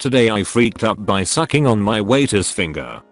Today I freaked up by sucking on my waiter's finger.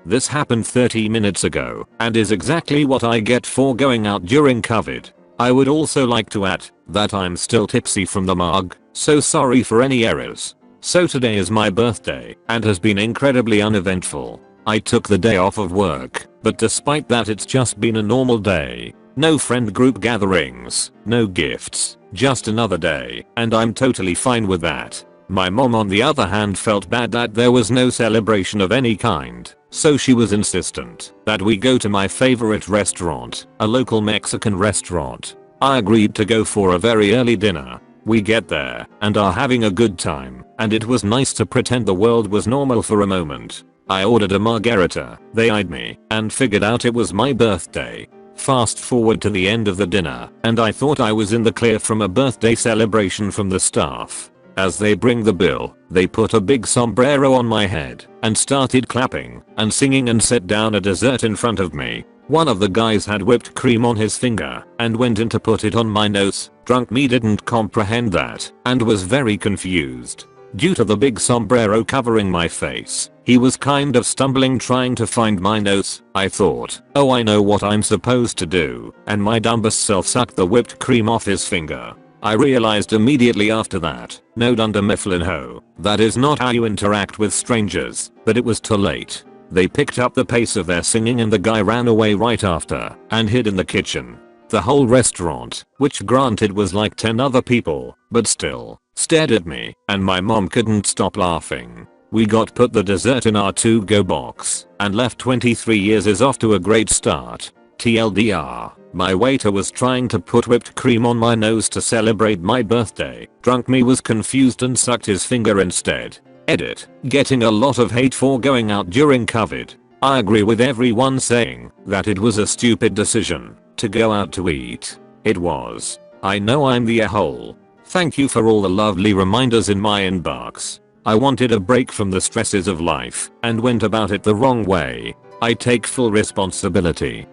This happened 30 minutes ago and is exactly what I get for going out during COVID. I would also like to add that I'm still tipsy from the mug, so sorry for any errors. So today is my birthday and has been incredibly uneventful. I took the day off of work, but despite that it's just been a normal day. No friend group gatherings, no gifts, just another day, and I'm totally fine with that. My mom on the other hand felt bad that there was no celebration of any kind, so she was insistent that we go to my favorite restaurant, a local Mexican restaurant. I agreed to go for a very early dinner. We get there and are having a good time, and it was nice to pretend the world was normal for a moment. I ordered a margarita, they eyed me, and figured out it was my birthday. Fast forward to the end of the dinner, and I thought I was in the clear from a birthday celebration from the staff. As they bring the bill, they put a big sombrero on my head and started clapping and singing and set down a dessert in front of me. One of the guys had whipped cream on his finger and went in to put it on my nose. Drunk me didn't comprehend that and was very confused. Due to the big sombrero covering my face, he was kind of stumbling trying to find my nose. I thought, oh, I know what I'm supposed to do, and my dumbass self sucked the whipped cream off his finger. I realized immediately after that, no dunder mifflin ho, that is not how you interact with strangers, but it was too late. They picked up the pace of their singing and the guy ran away right after and hid in the kitchen. The whole restaurant, which granted was like 10 other people, but still, stared at me, and my mom couldn't stop laughing. We got put the dessert in our to-go box and left. 23 years is off to a great start. TLDR, my waiter was trying to put whipped cream on my nose to celebrate my birthday. Drunk me was confused and sucked his finger instead. Edit, getting a lot of hate for going out during COVID. I agree with everyone saying that it was a stupid decision to go out to eat. It was. I know I'm the a-hole. Thank you for all the lovely reminders in my inbox. I wanted a break from the stresses of life and went about it the wrong way. I take full responsibility.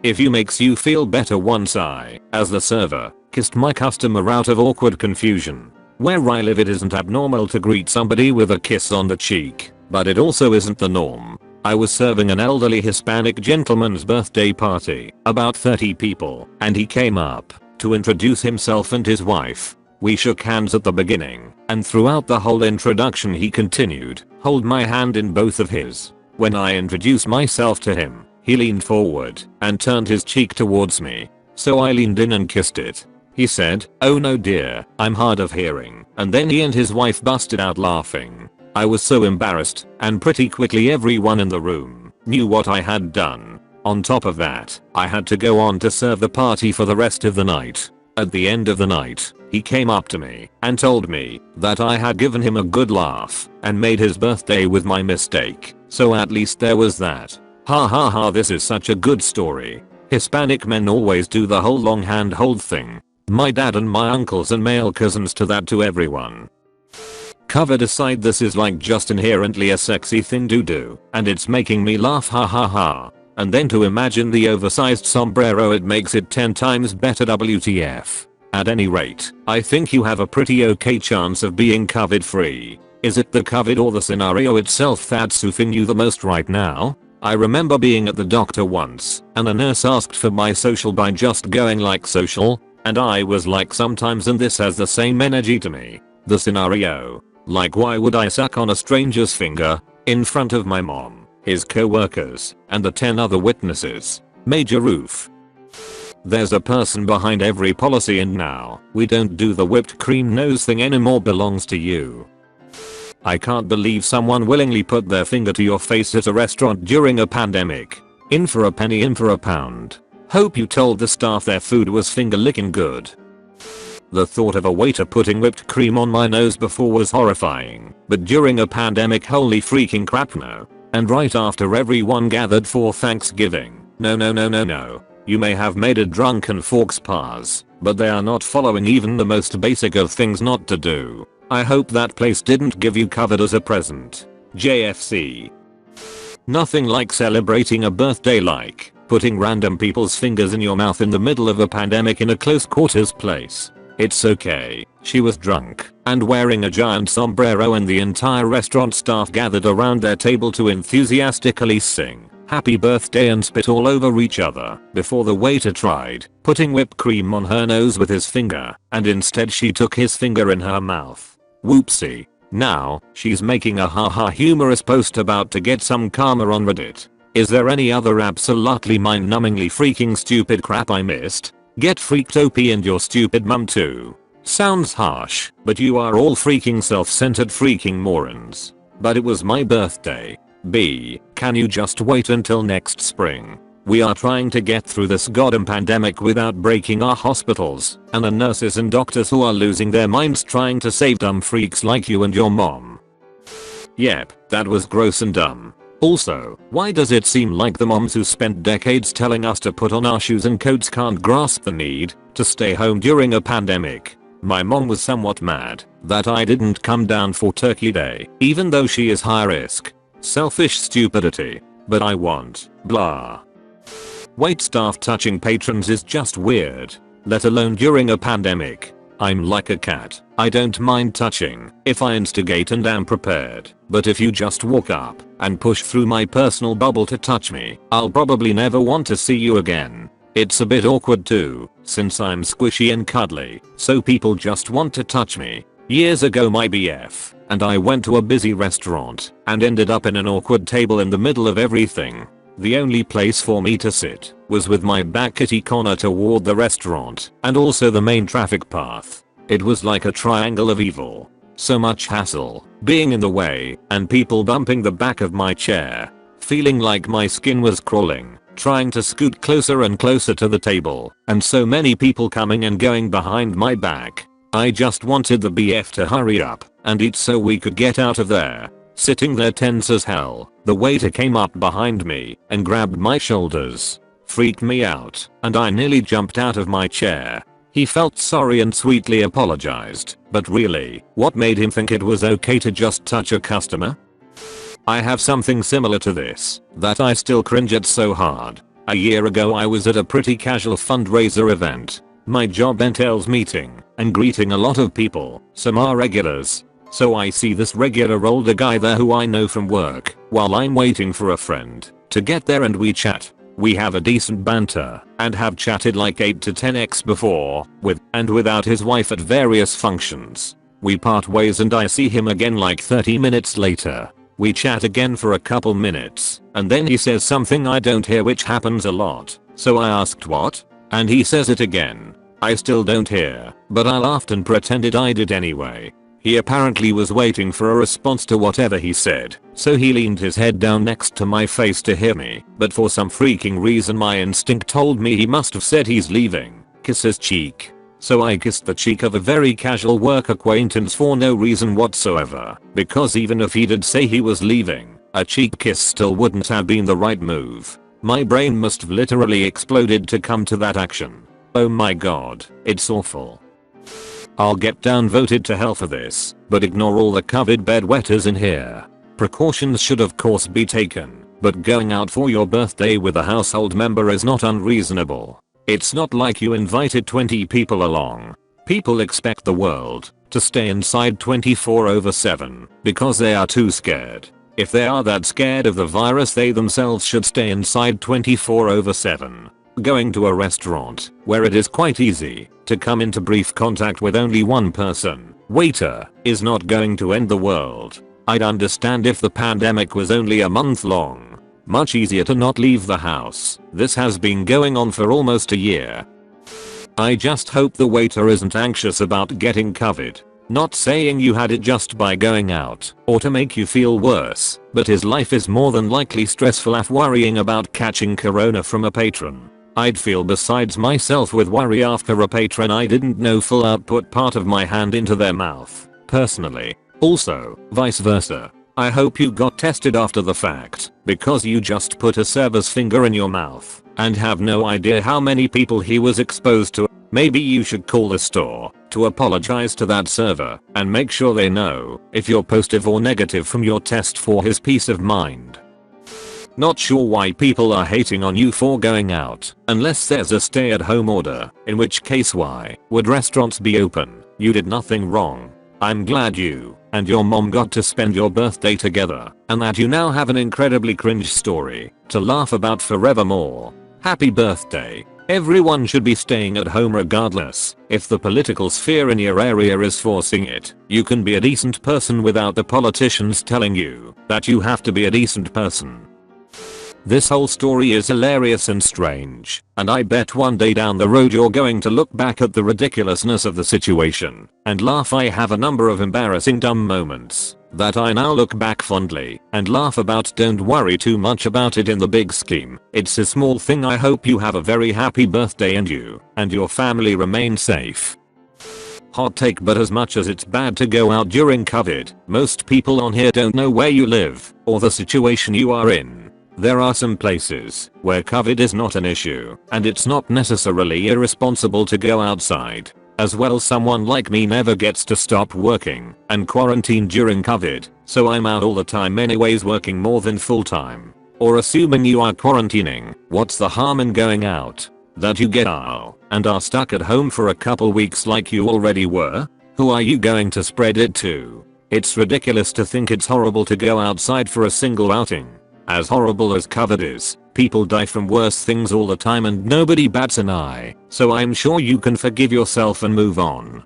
If you makes you feel better, once I, as the server, kissed my customer out of awkward confusion. Where I live it isn't abnormal to greet somebody with a kiss on the cheek, but it also isn't the norm. I was serving an elderly Hispanic gentleman's birthday party, about 30 people, and he came up to introduce himself and his wife. We shook hands at the beginning, and throughout the whole introduction he continued, hold my hand in both of his. When I introduced myself to him, he leaned forward and turned his cheek towards me, so I leaned in and kissed it. He said, oh no dear, I'm hard of hearing, and then he and his wife busted out laughing. I was so embarrassed, and pretty quickly everyone in the room knew what I had done. On top of that, I had to go on to serve the party for the rest of the night. At the end of the night, he came up to me and told me that I had given him a good laugh and made his birthday with my mistake, so at least there was that. Ha ha ha, this is such a good story. Hispanic men always do the whole long hand hold thing. My dad and my uncles and male cousins to that to everyone. COVID aside, this is like just inherently a sexy thing to do, and it's making me laugh, ha ha ha. And then to imagine the oversized sombrero, it makes it 10 times better, WTF. At any rate, I think you have a pretty okay chance of being COVID free. Is it the COVID or the scenario itself that's soothing you the most right now? I remember being at the doctor once, and the nurse asked for my social by just going like social, and I was like sometimes, and this has the same energy to me. The scenario. Like, why would I suck on a stranger's finger in front of my mom, his co-workers, and the 10 other witnesses? Major roof. There's a person behind every policy, and now we don't do the whipped cream nose thing anymore, belongs to you. I can't believe someone willingly put their finger to your face at a restaurant during a pandemic. In for a penny, in for a pound. Hope you told the staff their food was finger licking good. The thought of a waiter putting whipped cream on my nose before was horrifying, but during a pandemic, holy freaking crap, no. And right after everyone gathered for Thanksgiving, no no no no no. You may have made a drunken faux pas, but they are not following even the most basic of things not to do. I hope that place didn't give you COVID as a present. JFC. Nothing like celebrating a birthday like putting random people's fingers in your mouth in the middle of a pandemic in a close quarters place. It's okay. She was drunk and wearing a giant sombrero, and the entire restaurant staff gathered around their table to enthusiastically sing happy birthday and spit all over each other before the waiter tried putting whipped cream on her nose with his finger, and instead she took his finger in her mouth. Whoopsie. Now, she's making a haha humorous post about to get some karma on Reddit. Is there any other absolutely mind-numbingly freaking stupid crap I missed? Get freaked OP and your stupid mum too. Sounds harsh, but you are all freaking self-centered freaking morons. But it was my birthday. B, can you just wait until next spring? We are trying to get through this goddamn pandemic without breaking our hospitals, and the nurses and doctors who are losing their minds trying to save dumb freaks like you and your mom. Yep, that was gross and dumb. Also, why does it seem like the moms who spent decades telling us to put on our shoes and coats can't grasp the need to stay home during a pandemic? My mom was somewhat mad that I didn't come down for Turkey Day, even though she is high risk. Selfish stupidity. But I want, blah. Waitstaff touching patrons is just weird, let alone during a pandemic. I'm like a cat. I don't mind touching if I instigate and am prepared, but if you just walk up and push through my personal bubble to touch me, I'll probably never want to see you again. It's a bit awkward too, since I'm squishy and cuddly, so people just want to touch me. Years ago my BF and I went to a busy restaurant and ended up in an awkward table in the middle of everything. The only place for me to sit was with my back kitty corner toward the restaurant and also the main traffic path. It was like a triangle of evil. So much hassle, being in the way, and people bumping the back of my chair. Feeling like my skin was crawling, trying to scoot closer and closer to the table, and so many people coming and going behind my back. I just wanted the BF to hurry up and eat so we could get out of there. Sitting there tense as hell, the waiter came up behind me and grabbed my shoulders. Freaked me out, and I nearly jumped out of my chair. He felt sorry and sweetly apologized, but really, what made him think it was okay to just touch a customer? I have something similar to this that I still cringe at so hard. A year ago I was at a pretty casual fundraiser event. My job entails meeting and greeting a lot of people, some are regulars. So I see this regular older guy there who I know from work while I'm waiting for a friend to get there, and we chat. We have a decent banter and have chatted like 8 to 10x before, with and without his wife at various functions. We part ways and I see him again like 30 minutes later. We chat again for a couple minutes and then he says something I don't hear, which happens a lot. So I asked what? And he says it again. I still don't hear, but I laughed and pretended I did anyway. He apparently was waiting for a response to whatever he said, so he leaned his head down next to my face to hear me, but for some freaking reason my instinct told me he must have said he's leaving. Kiss his cheek. So I kissed the cheek of a very casual work acquaintance for no reason whatsoever, because even if he did say he was leaving, a cheek kiss still wouldn't have been the right move. My brain must have literally exploded to come to that action. Oh my god, it's awful. I'll get downvoted to hell for this, but ignore all the COVID bedwetters in here. Precautions should of course be taken, but going out for your birthday with a household member is not unreasonable. It's not like you invited 20 people along. People expect the world to stay inside 24/7 because they are too scared. If they are that scared of the virus, they themselves should stay inside 24/7. Going to a restaurant where it is quite easy to come into brief contact with only one person, waiter, is not going to end the world. I'd understand if the pandemic was only a month long. Much easier to not leave the house. This has been going on for almost a year. I just hope the waiter isn't anxious about getting COVID. Not saying you had it just by going out or to make you feel worse, but his life is more than likely stressful af worrying about catching corona from a patron. I'd feel besides myself with worry after a patron I didn't know full out put part of my hand into their mouth, personally. Also, vice versa. I hope you got tested after the fact, because you just put a server's finger in your mouth and have no idea how many people he was exposed to. Maybe you should call the store to apologize to that server and make sure they know if you're positive or negative from your test for his peace of mind. Not sure why people are hating on you for going out, unless there's a stay-at-home order, in which case why would restaurants be open? You did nothing wrong. I'm glad you and your mom got to spend your birthday together, and that you now have an incredibly cringe story to laugh about forevermore. Happy birthday. Everyone should be staying at home regardless if the political sphere in your area is forcing it. You can be a decent person without the politicians telling you that you have to be a decent person. This whole story is hilarious and strange, and I bet one day down the road you're going to look back at the ridiculousness of the situation and laugh. I have a number of embarrassing dumb moments that I now look back fondly and laugh about. Don't worry too much about it in the big scheme. It's a small thing. I hope you have a very happy birthday and you and your family remain safe. Hot take, but as much as it's bad to go out during COVID, most people on here don't know where you live or the situation you are in. There are some places where COVID is not an issue, and it's not necessarily irresponsible to go outside. As well, someone like me never gets to stop working and quarantine during COVID, so I'm out all the time anyways, working more than full time. Or assuming you are quarantining, what's the harm in going out? That you get out and are stuck at home for a couple weeks like you already were? Who are you going to spread it to? It's ridiculous to think it's horrible to go outside for a single outing. As horrible as COVID is, people die from worse things all the time and nobody bats an eye, so I'm sure you can forgive yourself and move on.